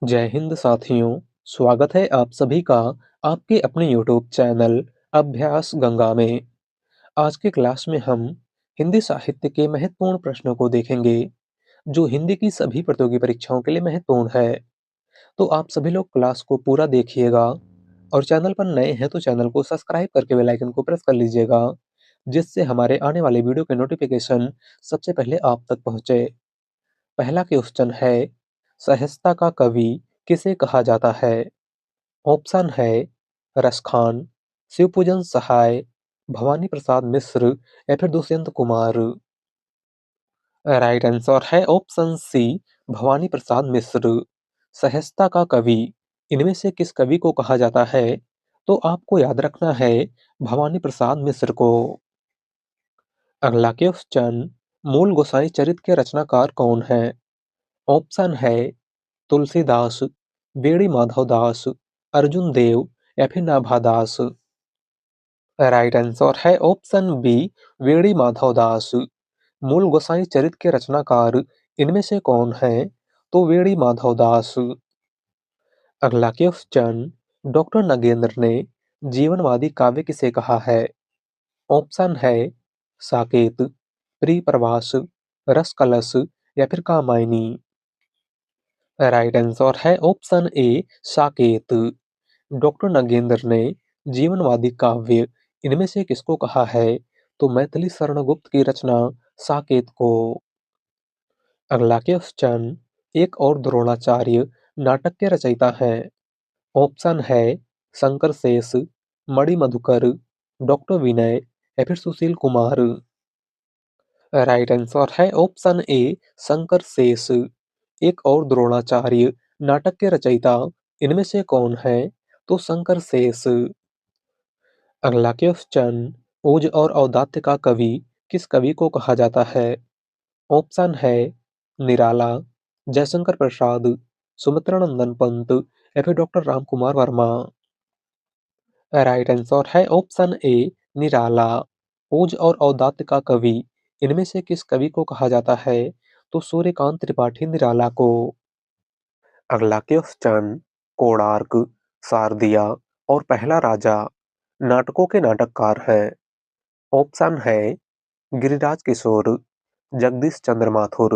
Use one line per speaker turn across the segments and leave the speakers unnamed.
जय हिंद साथियों, स्वागत है आप सभी का आपके अपने यूट्यूब चैनल अभ्यास गंगा में। आज के क्लास में हम हिंदी साहित्य के महत्वपूर्ण प्रश्नों को देखेंगे, जो हिंदी की सभी प्रतियोगी परीक्षाओं के लिए महत्वपूर्ण है। तो आप सभी लोग क्लास को पूरा देखिएगा और चैनल पर नए हैं तो चैनल को सब्सक्राइब करके बेल आइकन को प्रेस कर लीजिएगा, जिससे हमारे आने वाले वीडियो के नोटिफिकेशन सबसे पहले आप तक पहुंचे। पहला क्वेश्चन है, सहजता का कवि किसे कहा जाता है? ऑप्शन है रसखान, शिवपूजन सहाय, भवानी प्रसाद मिश्र या फिर दुष्यंत कुमार। राइट आंसर है ऑप्शन सी, भवानी प्रसाद मिश्र। सहजता का कवि इनमें से किस कवि को कहा जाता है? तो आपको याद रखना है भवानी प्रसाद मिश्र को। अगला क्वेश्चन, मूल गोसाई चरित के रचनाकार कौन है? ऑप्शन है तुलसीदास, बेड़ी माधवदास, अर्जुन देव या फिर नाभादास। राइट आंसर है ऑप्शन बी, वेड़ी माधवदास। मूल गोसाई चरित के रचनाकार इनमें से कौन है? तो वेड़ी माधवदास। अगला क्वेश्चन, डॉक्टर नगेंद्र ने जीवनवादी काव्य किसे कहा है? ऑप्शन है साकेत, प्रियप्रवास, रसकलश या फिर कामायनी। राइट आंसर है option A, Saket. Doctor Nagendra ने जीवनवादी काव्य इनमें से किसको कहा है? तो मैथिली शरण गुप्त की रचना साकेत को। अगला क्वेश्चन, एक और द्रोणाचार्य नाटक के रचयिता हैं। ऑप्शन है शंकर शेष, मणि मधुकर, डॉक्टर विनय या फिर सुशील कुमार। राइट आंसर है ऑप्शन ए, शंकर शेष। एक और द्रोणाचार्य नाटक के रचयिता इनमें से कौन है? तो शंकर शेष। अगला क्वेश्चन, ओज और औदात्य का कवि किस कवि को कहा जाता है? ऑप्शन है निराला, जयशंकर प्रसाद, सुमित्रा नंदन पंत या फिर doctor Ram Kumar Verma. Right answer है ऑप्शन ए, निराला। ओज और औदात्य का कवि इनमें से किस कवि को कहा जाता है? तो सूर्यकांत त्रिपाठी निराला को। अगला क्वेश्चन, कोणार्क, शारदिया और पहला राजा नाटकों के नाटककार हैं। ऑप्शन है गिरिराज किशोर, जगदीश चंद्र माथुर,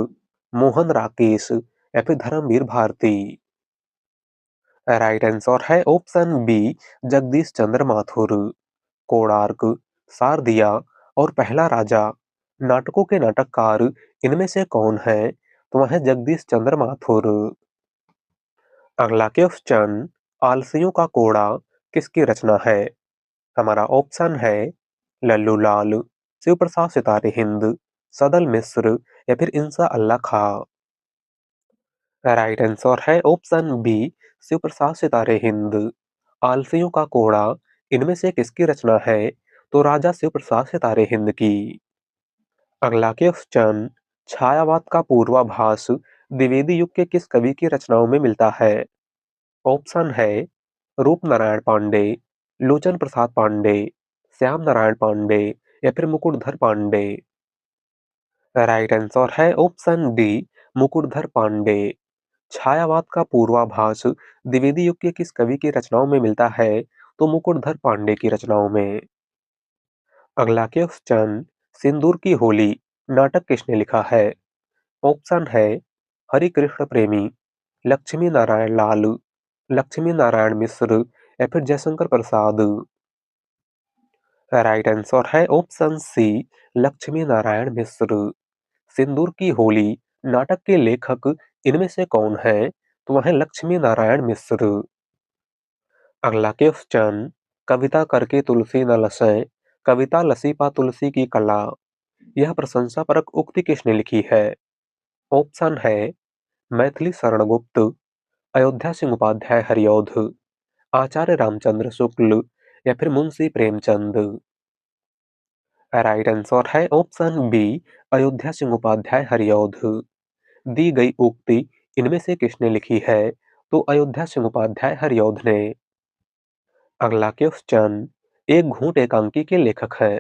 मोहन राकेश या फिर धर्मवीर भारती। राइट आंसर है ऑप्शन बी, जगदीश चंद्र माथुर। कोणार्क, शारदिया और पहला राजा नाटकों के नाटककार इनमें से कौन है? तो वह है जगदीश चंद्र माथुर। अगला क्वेश्चन, आलसियों का कोड़ा किसकी रचना है? हमारा ऑप्शन है लल्लू लाल, शिव प्रसाद सितारे हिंद, सदल मिश्र या फिर इंसा अल्लाह खा। राइट आंसर है ऑप्शन बी, शिव प्रसाद सितारे हिंद। आलसियों का कोड़ा इनमें से किसकी रचना है? तो राजा शिव प्रसाद सितारे हिंद की। अगला क्वेश्चन, छायावाद का पूर्वाभास द्विवेदी युग के किस कवि की रचनाओं में मिलता है? ऑप्शन है रूप नारायण पांडे, लोचन प्रसाद पांडे, श्याम नारायण पांडे या फिर मुकुटधर पांडे। राइट आंसर है ऑप्शन डी, मुकुटधर पांडे। छायावाद का पूर्वाभास द्विवेदी युग के किस कवि की रचनाओं में मिलता है? तो मुकुटधर पांडे की रचनाओं में। अगला क्वेश्चन, सिंदूर की होली नाटक किसने लिखा है? ऑप्शन है हरि कृष्ण प्रेमी, लक्ष्मी नारायण लाल, लक्ष्मी नारायण मिश्र या फिर जयशंकर प्रसाद। राइट आंसर है ऑप्शन सी, लक्ष्मी नारायण मिश्र। सिंदूर की होली नाटक के लेखक इनमें से कौन है? तो वह है लक्ष्मी नारायण मिश्र। अगला क्वेश्चन, कविता करके तुलसी न लसै, कविता लसी पा तुलसी की कला, यह प्रशंसापरक उक्ति किसने लिखी है? ऑप्शन है मैथिली शरण गुप्त, अयोध्या सिंह उपाध्याय हरिऔध, आचार्य रामचंद्र शुक्ल या फिर मुंशी प्रेमचंद। राइट आंसर है ऑप्शन बी, अयोध्या सिंह उपाध्याय हरिऔध। दी गई उक्ति इनमें से किसने लिखी है? तो अयोध्या सिंह उपाध्याय हरिऔध ने। अगला क्वेश्चन, एक घूंट एकांकी के लेखक हैं।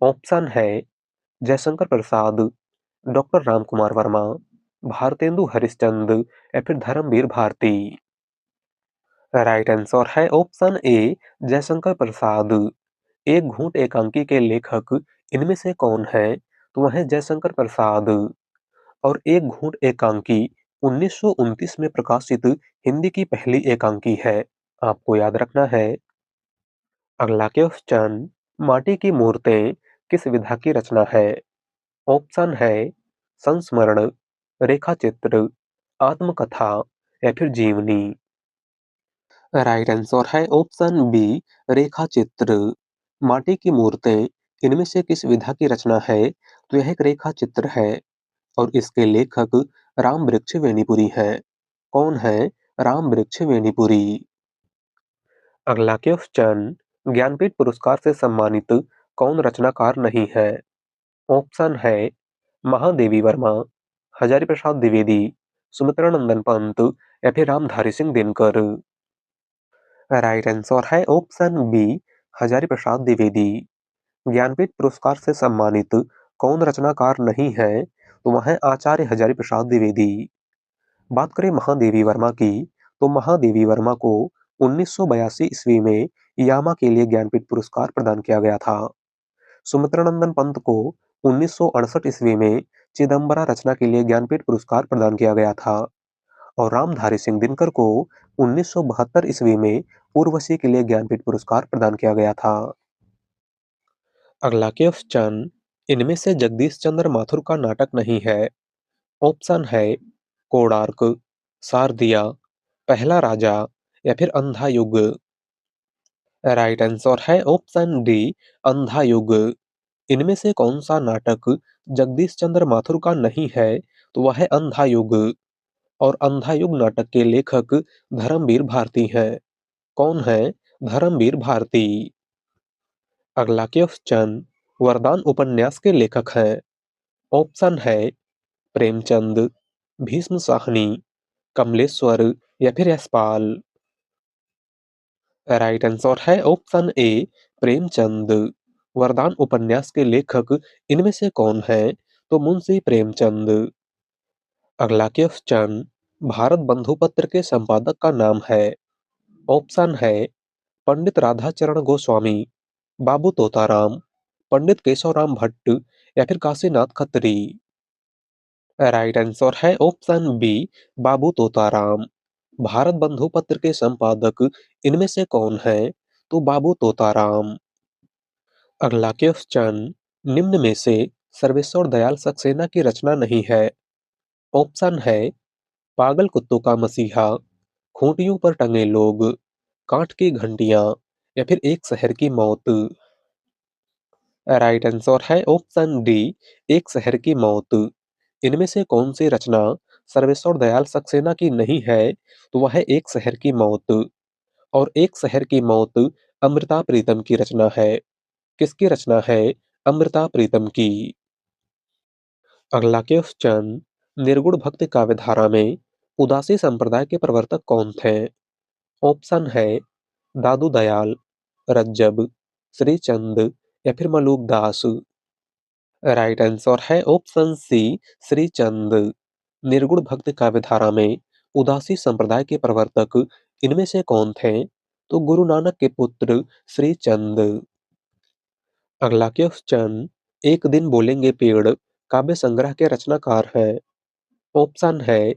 ऑप्शन है जयशंकर प्रसाद, डॉक्टर राम कुमार वर्मा, भारतेंदु हरिश्चंद्र या फिर धर्मवीर भारती? राइट आंसर है ऑप्शन ए जयशंकर प्रसाद। एक घूंट एकांकी के लेखक इनमें से कौन है? तो वह है जयशंकर प्रसाद। और एक घूंट एकांकी 1929 में प्रकाशित हिंदी की पहली एकांकी है। आपको याद रखना है। अगला क्वेश्चन, माटी की मूर्तें किस विधा की रचना है? ऑप्शन है संस्मरण, रेखाचित्र, आत्मकथा या फिर जीवनी। राइट आंसर है ऑप्शन बी रेखा चित्र। माटी की मूर्तें इनमें से किस विधा की रचना है? तो यह एक रेखा चित्र है और इसके लेखक राम वृक्ष वेणीपुरी है। कौन है? राम वृक्ष वेणीपुरी। अगला क्वेश्चन, ज्ञानपीठ पुरस्कार से सम्मानित कौन रचनाकार नहीं है? ऑप्शन है महादेवी वर्मा, हजारी प्रसाद द्विवेदी, सुमित्रा नंदन पंत या फिर रामधारी सिंह दिनकर। राइट आंसर है ऑप्शन बी हजारी प्रसाद द्विवेदी। ज्ञानपीठ पुरस्कार से सम्मानित कौन रचनाकार नहीं है? तो वह है आचार्य हजारी प्रसाद द्विवेदी। बात करें महादेवी वर्मा की, तो महादेवी वर्मा को 1982 ईस्वी में यामा के लिए ज्ञानपीठ पुरस्कार प्रदान किया गया था। सुमित्रानंदन पंत को 1968 ईस्वी में चिदम्बरा रचना के लिए ज्ञानपीठ पुरस्कार प्रदान किया गया था और रामधारी सिंह दिनकर को 1972 ईस्वी में उर्वशी के लिए ज्ञानपीठ पुरस्कार प्रदान किया गया था। अगला क्वेश्चन, इनमें से जगदीश चंद्र माथुर का नाटक नहीं है। ऑप्शन है कोणार्क, शारदिया, पहला राजा या फिर अंधा युग। राइट आंसर है ऑप्शन डी अंधा युग। इनमें से कौन सा नाटक जगदीश चंद्र माथुर का नहीं है? तो वह है अंधा युग और अंधा युग नाटक के लेखक धर्मवीर भारती हैं। कौन है? धर्मवीर भारती। अगला क्वेश्चन, वरदान उपन्यास के लेखक हैं। ऑप्शन है प्रेमचंद, भीष्म साहनी, कमलेश्वर या फिर यशपाल। राइट आंसर है ऑप्शन ए प्रेमचंद। वरदान उपन्यास के लेखक इनमें से कौन है? तो मुंशी प्रेमचंद। अगला क्वेश्चन, भारत बंधु पत्र के संपादक का नाम है। ऑप्शन है पंडित राधाचरण गोस्वामी, बाबू तोताराम, पंडित केशवराम भट्ट या फिर काशीनाथ खत्री। राइट आंसर है ऑप्शन बी बाबू तोताराम। भारत बंधु पत्र के संपादक इनमें से कौन है? तो बाबू तोताराम। अगला क्वेश्चन, निम्न में से सर्वेश्वर दयाल सक्सेना की रचना नहीं है। ऑप्शन है पागल कुत्तों का मसीहा, खूंटियों पर टंगे लोग, कांठ की घंटियां या फिर एक शहर की मौत। राइट आंसर है ऑप्शन डी एक शहर की मौत। इनमें से कौन सी रचना सर्वेश्वर दयाल सक्सेना की नहीं है? तो वह है एक शहर की मौत और एक शहर की मौत अमृता प्रीतम की रचना है। किसकी रचना है? अमृता प्रीतम की। अगला क्वेश्चन, निर्गुण भक्ति काव्यधारा में उदासी संप्रदाय के प्रवर्तक कौन थे? ऑप्शन है दादू दयाल, रज्जब, श्रीचंद या फिर मलूक दास। राइट आंसर है ऑप्शन सी श्रीचंद। निर्गुण भक्ति काव्यधारा में उदासी संप्रदाय के प्रवर्तक इनमें से कौन थे? तो गुरु नानक के पुत्र श्रीचंद। अगला क्वेश्चन, एक दिन बोलेंगे पेड़ काव्य संग्रह के रचनाकार हैं। ऑप्शन है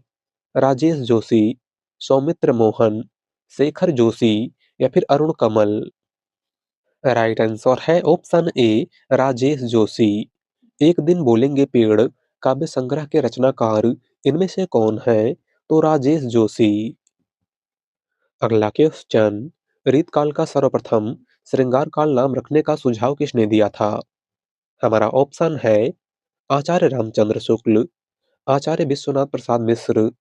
राजेश जोशी, सौमित्र मोहन, शेखर जोशी या फिर अरुण कमल। राइट आंसर है ऑप्शन ए राजेश जोशी। एक दिन बोलेंगे पेड़ काव्य संग्रह के रचनाकार इनमें से कौन है? तो राजेश जोशी। अगला क्वेश्चन, रीतकाल का सर्वप्रथम श्रृंगार काल नाम रखने का सुझाव किसने दिया था? हमारा ऑप्शन है आचार्य रामचंद्र शुक्ल, आचार्य विश्वनाथ प्रसाद मिश्र,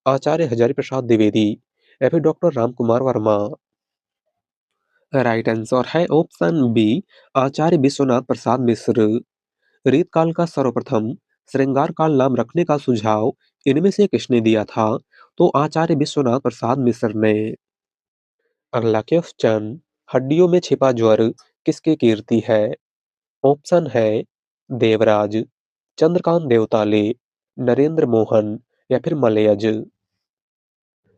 आचार्य हजारी प्रसाद द्विवेदी या फिर doctor Ramkumar Verma. Right answer है ऑप्शन बी आचार्य विश्वनाथ प्रसाद मिश्र। रीतकाल का सर्वप्रथम श्रृंगार काल नाम रखने का सुझाव इनमें से किसने दिया था? तो आचार्य विश्वनाथ प्रसाद मिश्र ने। अगला क्वेश्चन, हड्डियों में छिपा ज्वर किसकी कीर्ति है? ऑप्शन है देवराज, चंद्रकांत देवताले, नरेंद्र मोहन या फिर मलयज?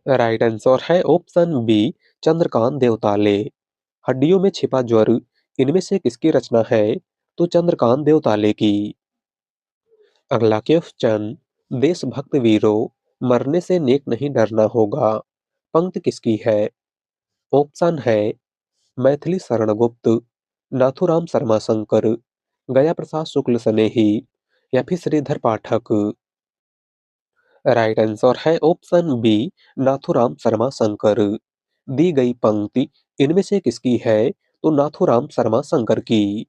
राइट आंसर है ऑप्शन बी, चंद्रकांत देवताले। हड्डियों में छिपा ज्वर इनमें से किसकी रचना है? तो चंद्रकांत देवताले की। अगला क्वेश्चन, देशभक्त वीरों, मरने से नेक नहीं डरना होगा, पंक्ति किसकी है? ऑप्शन है मैथिली शरण गुप्त, नाथूराम शर्मा शंकर, गया प्रसाद शुक्ल स्नेही या फिर श्रीधर पाठक? राइट आंसर है ऑप्शन बी, नाथूराम शर्मा शंकर। दी गई पंक्ति इनमें से किसकी है? तो नाथूराम शर्मा शंकर की।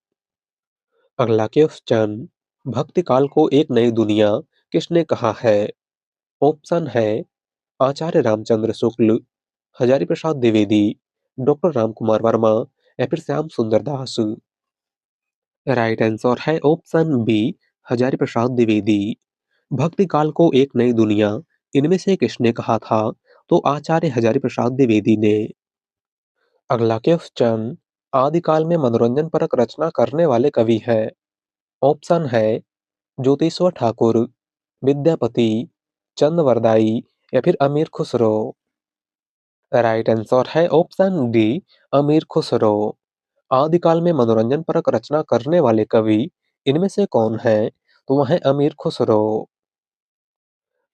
अगला क्वेश्चन, भक्ति काल को एक नई दुनिया किसने कहा है? ऑप्शन है आचार्य रामचंद्र शुक्ल, हजारी प्रसाद द्विवेदी, डॉक्टर राम कुमार वर्मा या फिर श्याम सुंदर दास? राइट आंसर है ऑप्शन बी, हजारी प्रसाद द्विवेदी। भक्ति काल को एक नई दुनिया इनमें से किसने कहा था? तो आचार्य हजारी प्रसाद द्विवेदी ने। अगला क्वेश्चन, आदिकाल में मनोरंजन परक रचना करने वाले कवि हैं? ऑप्शन है ज्योतिश्वर ठाकुर, विद्यापति, चंदवरदाई या फिर अमीर खुसरो? राइट आंसर है ऑप्शन डी, अमीर खुसरो। आदिकाल में मनोरंजन परक रचना करने वाले कवि इनमें से कौन है? तो वह है अमीर खुसरो।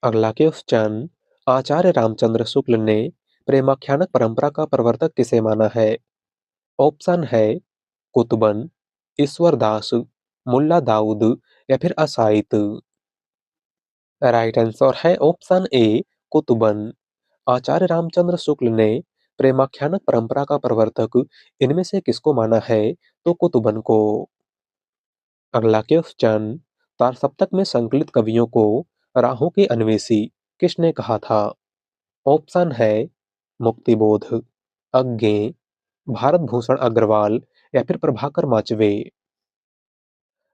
अगला क्वेश्चन, आचार्य रामचंद्र शुक्ल ने प्रेमाख्यानक परंपरा का प्रवर्तक किसे माना है? ऑप्शन है कुतुबन, ईश्वरदास, मुल्ला दाऊद या फिर असाइत? राइट आंसर है ऑप्शन ए, कुतुबन। आचार्य रामचंद्र शुक्ल ने प्रेमाख्यानक परंपरा का प्रवर्तक इनमें से किसको माना है? तो कुतुबन को। अगला क्वेश्चन, तारसप्तक में संकलित कवियों को राहों के अन्वेषी किसने कहा था? ऑप्शन है मुक्तिबोध, अज्ञे, भारत भूषण अग्रवाल या फिर प्रभाकर माचवे?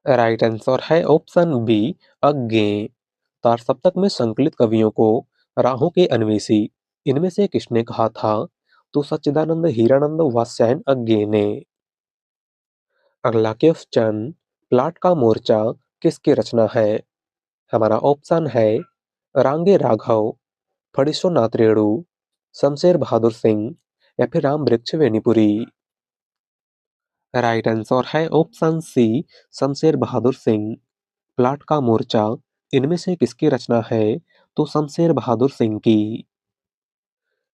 राइट आंसर है ऑप्शन बी, अज्ञे। तारसप्तक में संकलित कवियों को राहों के अन्वेषी इनमें से किसने कहा था? तो सच्चिदानंद हीरानंद वात्स्यायन अज्ञे ने। अगला क्वेश्चन, प्लाट का मोर्चा किसकी रचना है? हमारा ऑप्शन है रांगे राघव, फणीश्वरनाथ रेणु, शमशेर बहादुर सिंह या फिर राम वृक्ष वेणीपुरी? राइट आंसर है option C, Shamsher Bahadur Singh. Plot का मोर्चा इनमें से किसकी रचना है? तो शमशेर बहादुर सिंह की।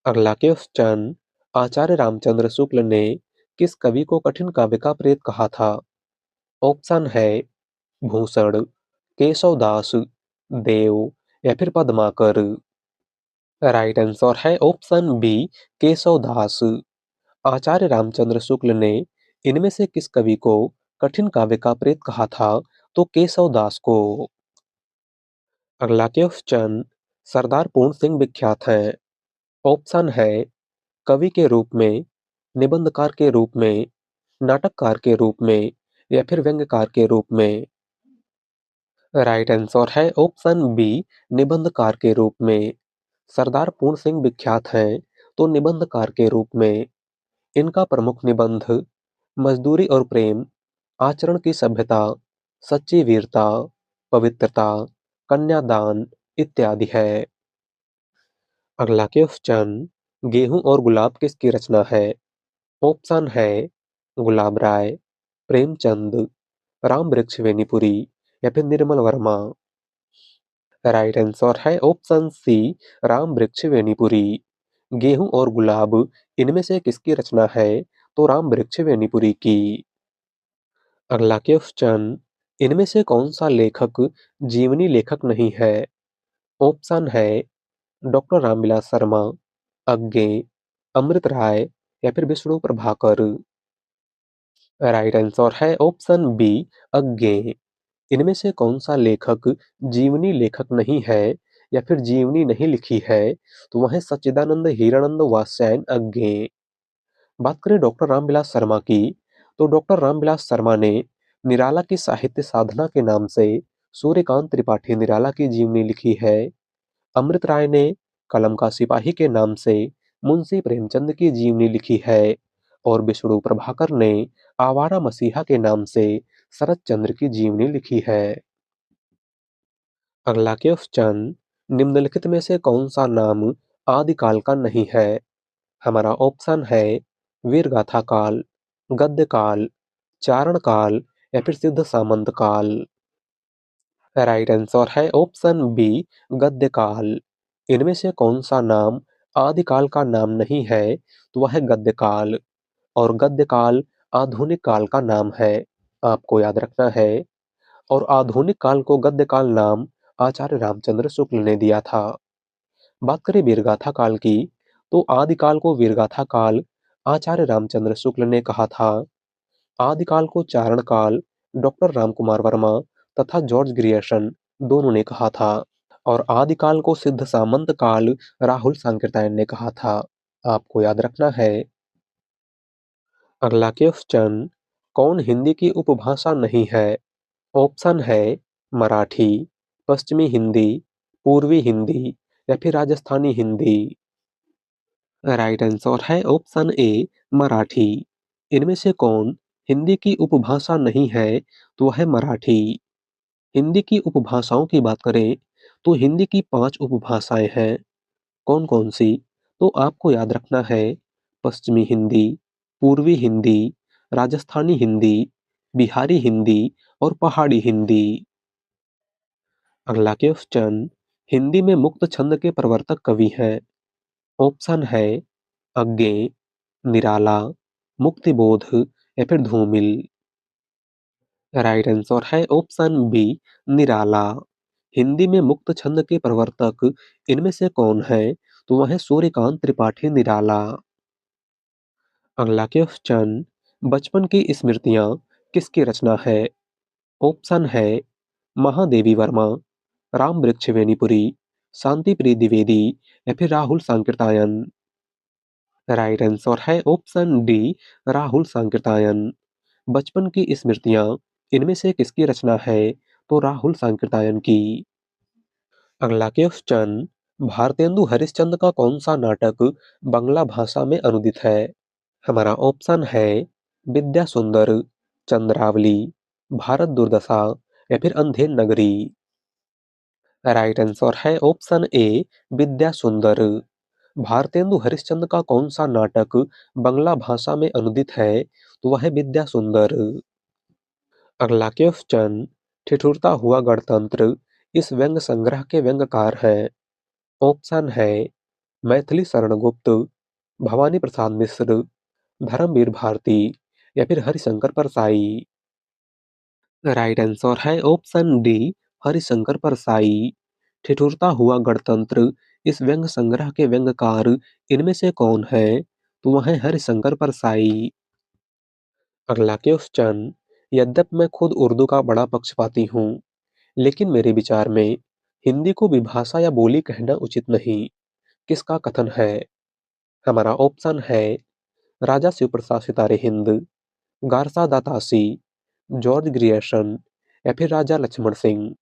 अगला क्वेश्चन, आचार्य रामचंद्र शुक्ल ने किस कवि को कठिन काव्य का प्रेत कहा था? ऑप्शन है भूषण, केशवदास, देव या फिर पद्माकर? राइट आंसर है ऑप्शन बी, केशवदास। आचार्य रामचंद्र शुक्ल ने इनमें से किस कवि को कठिन काव्य का प्रेत कहा था? तो केशवदास को। अगला क्वेश्चन, सरदार पूर्ण सिंह विख्यात हैं? ऑप्शन है कवि के रूप में, निबंधकार के रूप में, नाटककार के रूप में या फिर व्यंग्यकार के रूप में? राइट आंसर है ऑप्शन बी, निबंधकार के रूप में। सरदार पूर्ण सिंह विख्यात हैं तो निबंधकार के रूप में। इनका प्रमुख निबंध मजदूरी और प्रेम, आचरण की सभ्यता, सच्ची वीरता, पवित्रता, कन्यादान इत्यादि है। अगला क्वेश्चन, गेहूं और गुलाब किसकी रचना है? ऑप्शन है गुलाब राय, प्रेमचंद, राम वृक्ष वेणीपुरी या फिर निर्मल वर्मा? राइट आंसर है ऑप्शन सी, राम वृक्ष वेणीपुरी। गेहूं और गुलाब इनमें से किसकी रचना है? तो राम वृक्ष वेणीपुरी की। अगला क्वेश्चन, इनमें से कौन सा लेखक जीवनी लेखक नहीं है? ऑप्शन है डॉक्टर रामविलास शर्मा, अज्ञे, अमृत राय या फिर विष्णु प्रभाकर? राइट आंसर है ऑप्शन बी, अज्ञे। इनमें से कौन सा लेखक जीवनी लेखक नहीं है या फिर जीवनी नहीं लिखी है? तो वह है सच्चिदानंद हीरानंद वात्स्यायन अज्ञे। बात करें डॉक्टर रामविलास शर्मा की, तो डॉक्टर रामविलास शर्मा ने निराला की साहित्य साधना के नाम से सूर्यकांत त्रिपाठी निराला की जीवनी लिखी है। अमृत राय ने कलम का सिपाही के नाम से मुंशी प्रेमचंद की जीवनी लिखी है और विष्णु प्रभाकर ने आवारा मसीहा के नाम से शरत चंद्र की जीवनी लिखी है। अगला क्वेश्चन, निम्नलिखित में से कौन-सा नाम आदिकाल का नहीं है? हमारा ऑप्शन है वीरगाथा काल, गद्य काल, चारण काल या फिर सिद्ध सामंत काल। राइट आंसर है ऑप्शन बी गद्य काल। इनमें से कौन-सा नाम आदिकाल का नाम नहीं है? तो वह है गद्य काल और गद्य काल आधुनिक काल का नाम है। आपको याद रखना है और आधुनिक काल को गद्य काल नाम आचार्य रामचंद्र शुक्ल ने दिया था। बात करें वीरगाथा काल की, तो आदिकाल को वीरगाथा काल आचार्य रामचंद्र शुक्ल ने कहा था। आदिकाल को चारण काल डॉक्टर रामकुमार वर्मा तथा जॉर्ज ग्रियर्सन दोनों ने कहा था और आदिकाल को सिद्ध सामंत काल राहुल सांकृत्यायन ने कहा था। आपको याद रखना है। अगला क्वेश्चन, कौन हिंदी की उपभाषा नहीं है? ऑप्शन है मराठी, पश्चिमी हिंदी, पूर्वी हिंदी या फिर राजस्थानी हिंदी। राइट आंसर है ऑप्शन ए मराठी। इनमें से कौन हिंदी की उपभाषा नहीं है? तो वह है मराठी। हिंदी की उपभाषाओं की बात करें तो हिंदी की 5 उपभाषाएं हैं। कौन-कौन सी? तो आपको याद रखना है पश्चिमी हिंदी, पूर्वी हिंदी, राजस्थानी हिंदी, बिहारी हिंदी और पहाड़ी हिंदी। अगला क्वेश्चन, हिंदी में मुक्त छंद के प्रवर्तक कवि हैं? ऑप्शन है अज्ञे, निराला, मुक्तिबोध या फिर धूमिल। राइट आंसर है ऑप्शन बी निराला। हिंदी में मुक्त छंद के प्रवर्तक इनमें से कौन है? तो वह है सूर्यकांत त्रिपाठी निराला। अगला क्वेश्चन, बचपन की स्मृतियां किसकी रचना है? ऑप्शन है महादेवी वर्मा, राम वृक्ष वेणीपुरी, शांति प्रिय द्विवेदी या फिर राहुल सांकृत्यायन। राइट आंसर है ऑप्शन डी राहुल सांकृत्यायन। बचपन की स्मृतियां इनमें से किसकी रचना है? तो राहुल सांकृत्यायन की। अगला क्वेश्चन, भारतेंदु हरिश्चंद्र का कौन सा नाटक बांग्ला भाषा में अनुदित है? हमारा ऑप्शन है विद्या सुंदर, चंद्रावली, भारत दुर्दशा या फिर अंधेर नगरी। राइट आंसर है ऑप्शन ए विद्या सुंदर। भारतेंदु हरिश्चंद्र का कौन सा नाटक बांग्ला भाषा में अनुदित है? तो वह है विद्या सुंदर। अगला क्वेश्चन, ठिठुरता हुआ गणतंत्र इस व्यंग्य संग्रह के व्यंग्यकार हैं? ऑप्शन है मैथिली शरण गुप्त, भवानी प्रसाद मिश्र, धर्मवीर भारती या फिर हरिशंकर परसाई। राइट आंसर है ऑप्शन डी हरिशंकर परसाई। ठिठुरता हुआ गणतंत्र इस व्यंग्य संग्रह के व्यंग्यकार इनमें से कौन है? तो वह है हरिशंकर परसाई। अगला क्वेश्चन, यद्यपि मैं खुद उर्दू का बड़ा पक्षपाती हूँ, लेकिन मेरे विचार में हिंदी को विभाषा या बोली कहना उचित नहीं। किसका कथन है? हमारा ऑप्शन है राजा शिवप्रसाद सितारे हिंद, गारसा दातासी, जॉर्ज ग्रियर्सन या फिर राजा लक्ष्मण सिंह।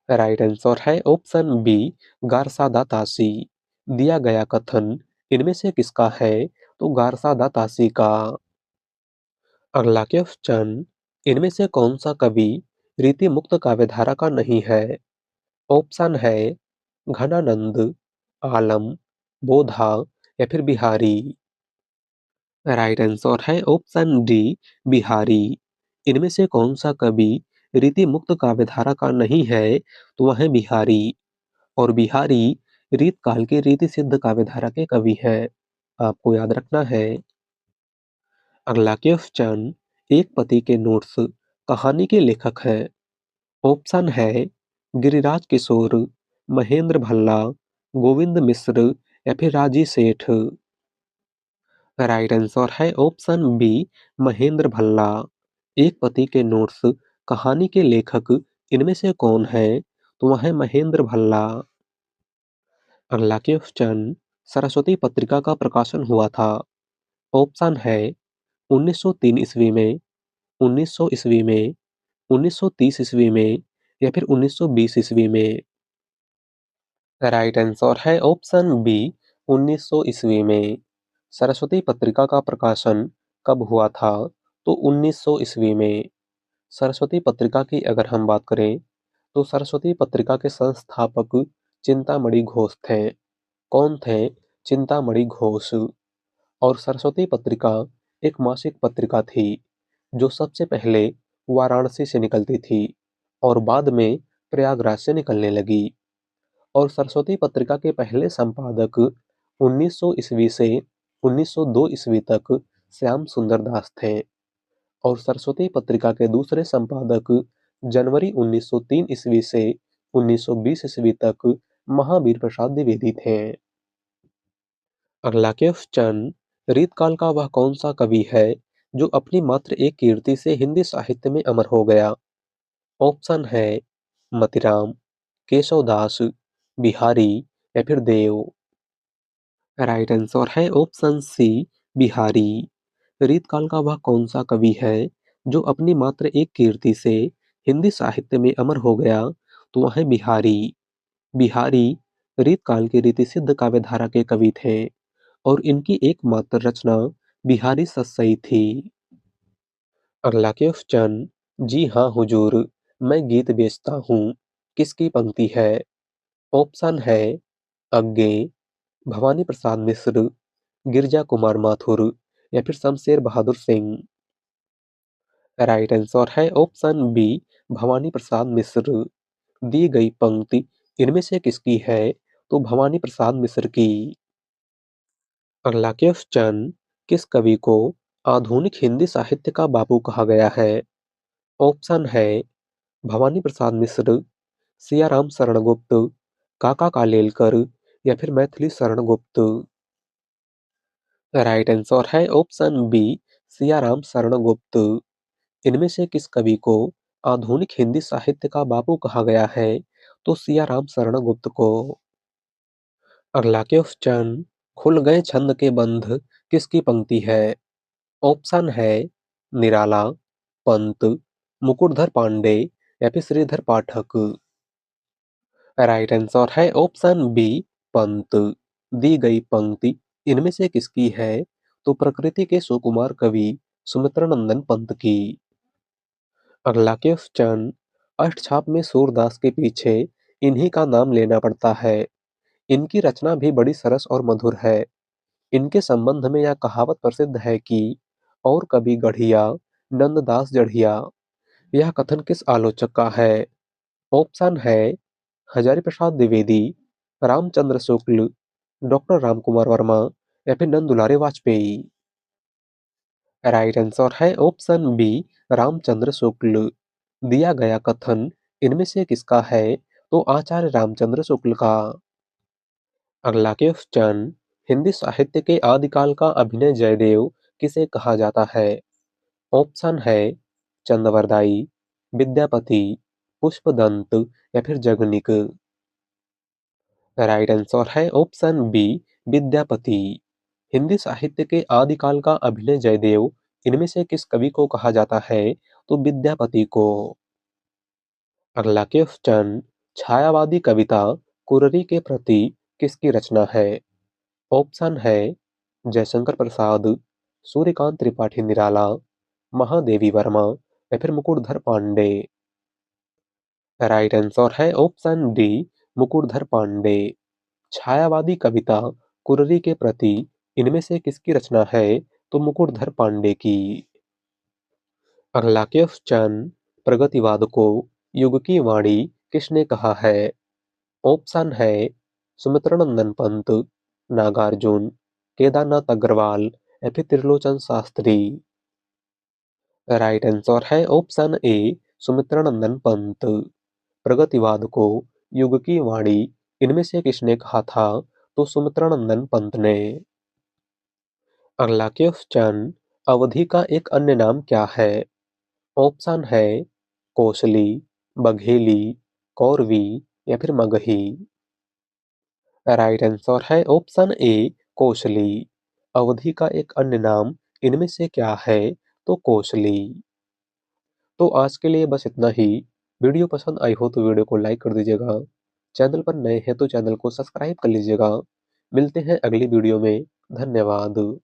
राइट आंसर है ऑप्शन बी गारसा दातासी। दिया गया कथन इनमें से किसका है? तो गारसा दातासी का। अगला क्वेश्चन, इनमें से कौन सा कवि रीति मुक्त काव्यधारा का नहीं है? ऑप्शन है घनानंद, आलम, बोधा या फिर बिहारी। राइट आंसर है ऑप्शन डी बिहारी। इनमें से कौन सा कवि रीति मुक्त काव्यधारा का नहीं है? तो वह है बिहारी और बिहारी रीत काल के रीति सिद्ध काव्यधारा के कवि हैं। आपको याद रखना है। अगला क्वेश्चन, एक पति के नोट्स कहानी के लेखक हैं? ऑप्शन है गिरिराज किशोर, महेंद्र भल्ला, गोविंद मिश्र या फिर राजी सेठ। राइट आंसर है ऑप्शन बी महेंद्र भल्ला। एक पति के नोट्स कहानी के लेखक इनमें से कौन है? तो वह है महेंद्र भल्ला। अगला क्वेश्चन, सरस्वती पत्रिका का प्रकाशन हुआ था? ऑप्शन है 1903 ईस्वी में, 1900 ईस्वी में, 1930 ईस्वी में या फिर 1920 ईस्वी में। राइट आंसर है ऑप्शन बी 1900 ईस्वी में। सरस्वती पत्रिका का प्रकाशन कब हुआ था? तो 1900 ईस्वी में। सरस्वती पत्रिका की अगर हम बात करें तो सरस्वती पत्रिका के संस्थापक चिंतामणि घोष थे। कौन थे चिंतामणि घोष? और सरस्वती पत्रिका एक मासिक पत्रिका थी जो सबसे पहले वाराणसी से निकलती थी और बाद में प्रयागराज से निकलने लगी। और सरस्वती पत्रिका के पहले संपादक 1900 ईस्वी से 1902 ईस्वी तक श्याम सुंदर दास थे और सरस्वती पत्रिका के दूसरे संपादक जनवरी 1903 ईस्वी से 1920 ईस्वी तक महावीर प्रसाद द्विवेदी थे। अगला क्वेश्चन, रीतकाल का वह कौन सा कवि है जो अपनी मात्र एक कीर्ति से हिंदी साहित्य में अमर हो गया? ऑप्शन है मतीराम, केशवदास, बिहारी या फिर देव। राइट आंसर है ऑप्शन सी, बिहारी। रीतकाल का वह कौन सा कवि है जो अपनी मात्र एक कीर्ति से हिंदी साहित्य में अमर हो गया? तो वह है बिहारी। बिहारी रीतकाल की रीति सिद्ध काव्यधारा के कवि थे और इनकी एकमात्र रचना बिहारी सस्सई थी। अगला क्वेश्चन, जी हाँ हुजूर, मैं गीत बेचता हूँ, किसकी पंक्ति है? ऑप्शन है अज्ञे, भवानी प्रसाद मिश्र, गिरजा कुमार माथुर या फिर शमशेर बहादुर सिंह। राइट आंसर है ऑप्शन बी, भवानी प्रसाद मिश्र। दी गई पंक्ति इनमें से किसकी है? तो भवानी प्रसाद मिश्र की। अगला क्वेश्चन, किस कवि को आधुनिक हिंदी साहित्य का बापू कहा गया है? ऑप्शन है भवानी प्रसाद मिश्र, सियाराम शरण गुप्त, काका कालेलकर या फिर मैथिली शरण गुप्त। राइट आंसर है ऑप्शन बी, सियाराम शरण गुप्त। इनमें से किस कवि को आधुनिक हिंदी साहित्य का बापू कहा गया है? तो सियाराम शरण गुप्त को। अगला क्वेश्चन, खुल गए छंद के बंध किसकी पंक्ति है? ऑप्शन है निराला, पंत, मुकुटधर पांडे या फिर श्रीधर पाठक। राइट आंसर है ऑप्शन बी, पंत। दी गई पंक्ति इनमें से किसकी है? तो प्रकृति के सुकुमार कवि सुमित्रानंदन पंत की। अगला क्वेश्चन, अष्टछाप में सूरदास के पीछे इन्हीं का नाम लेना पड़ता है। इनकी रचना भी बड़ी सरस और मधुर है। इनके संबंध में यह कहावत प्रसिद्ध है कि और कभी गढ़िया नंददास जढ़िया। यह कथन किस आलोचक का है? ऑप्शन है हजारी प्रसाद द्विवेदी, रामचंद्र शुक्ल, डॉक्टर रामकुमार वर्मा या फिर नंद दुलारे वाजपेयी। राइट आंसर है ऑप्शन बी, रामचंद्र शुक्ल। दिया गया कथन इनमें से किसका है? तो आचार्य रामचंद्र शुक्ल का। अगला क्वेश्चन, हिंदी साहित्य के आदिकाल का अभिनय जयदेव किसे कहा जाता है? ऑप्शन है चंदवरदाई, विद्यापति, पुष्पदंत या फिर जगनिक। राइट आंसर है ऑप्शन बी, विद्यापति। हिंदी साहित्य के आदिकाल का अभिनय जयदेव इनमें से किस कवि को कहा जाता है? तो विद्यापति को। अगला क्वेश्चन, छायावादी कविता कुररी के प्रति किसकी रचना है? ऑप्शन है जयशंकर प्रसाद, सूर्यकांत त्रिपाठी निराला, महादेवी वर्मा या फिर मुकुटधर पांडे। राइट आंसर है ऑप्शन डी, मुकुटधर पांडे। छायावादी कविता कुररी के प्रति इनमें से किसकी रचना है? तो मुकुटधर पांडे की। अगला क्वेश्चन, प्रगतिवाद को युग की वाणी किसने कहा है? ऑप्शन है सुमित्रानंदन पंत, नागार्जुन, केदारनाथ अग्रवाल या फिर त्रिलोचन शास्त्री। राइट आंसर है ऑप्शन ए, सुमित्रानंदन पंत। प्रगतिवाद को युग की वाणी इनमें से किसने कहा था? तो सुमित्रानंदन पंत ने। अगला क्वेश्चन, अवधि का एक अन्य नाम क्या है? ऑप्शन है कोसली, बघेली, कौरवी या फिर मगही। राइट आंसर है ऑप्शन ए, कोसली। अवधि का एक अन्य नाम इनमें से क्या है? तो कोसली। तो आज के लिए बस इतना ही। वीडियो पसंद आई हो तो वीडियो को लाइक कर दीजिएगा। चैनल पर नए हैं तो चैनल को सब्सक्राइब कर लीजिएगा। मिलते हैं अगली वीडियो में। धन्यवाद।